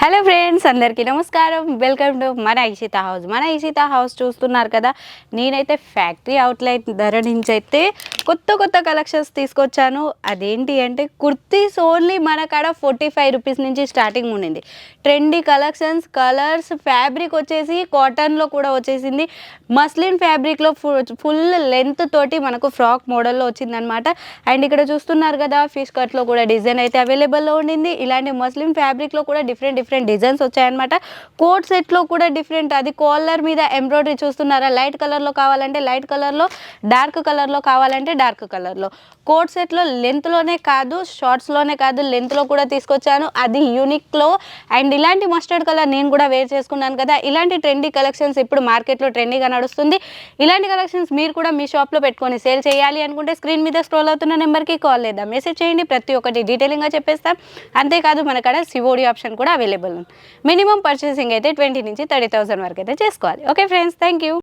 Hello friends, అందరికీ నమస్కారం. Welcome to మన ఇషిత హౌస్. మన ఇషిత హౌస్ చూస్తున్నారు కదా, నేనైతే ఫ్యాక్టరీ అవుట్లెట్ ధర నుంచి అయితే కొత్త కలెక్షన్స్ తీసుకొచ్చాను. అదేంటి అంటే కుర్తీస్ ఓన్లీ మన కాడ 45 రూపీస్ నుంచి స్టార్టింగ్ ఉండింది. ట్రెండీ కలెక్షన్స్, కలర్స్, ఫ్యాబ్రిక్ వచ్చేసి కాటన్లో కూడా వచ్చేసింది. మస్లిన్ ఫ్యాబ్రిక్లో ఫుల్ లెంత్ తోటి మనకు ఫ్రాక్ మోడల్లో వచ్చిందనమాట. అండ్ ఇక్కడ చూస్తున్నారు కదా, ఫిష్ కట్లో కూడా డిజైన్ అయితే అవైలబుల్లో ఉండింది. ఇలాంటి మస్లిన్ ఫ్యాబ్రిక్లో కూడా డిఫరెంట్ డిజైన్స్ వచ్చాయన్నమాట. కోట్ సెట్లో కూడా డిఫరెంట్, అది కాలర్ మీద ఎంబ్రాయిడరీ చూస్తున్నారా, లైట్ కలర్లో కావాలంటే లైట్ కలర్లో, డార్క్ కలర్లో కావాలంటే డార్క్ కలర్లో. కోట్ సెట్లో లెంత్లోనే కాదు, షార్ట్స్లోనే కాదు, లెంత్లో కూడా తీసుకొచ్చాను, అది యూనిక్లో. అండ్ ఇలాంటి మస్టర్డ్ కలర్ నేను కూడా వేర్ చేసుకున్నాను కదా. ఇలాంటి ట్రెండీ కలెక్షన్స్ ఇప్పుడు మార్కెట్లో ట్రెండీగా నడుస్తుంది. ఇలాంటి కలెక్షన్స్ మీరు కూడా మీ షాప్లో పెట్టుకొని సేల్ చేయాలి అనుకుంటే స్క్రీన్ మీద స్క్రోల్ అవుతున్న నెంబర్కి కాల్ లేదా మెసేజ్ చేయండి. ప్రతి ఒక్కటి డీటెయిలింగ్గా చెప్పేస్తాం. అంతేకాదు మన కాడ సిఓడి ఆప్షన్ కూడా అవైలబుల్ ఉంది. మినిమం పర్చేసింగ్ అయితే 20 నుంచి 30,000 వరకు అయితే చేసుకోవాలి. Okay friends, thank you.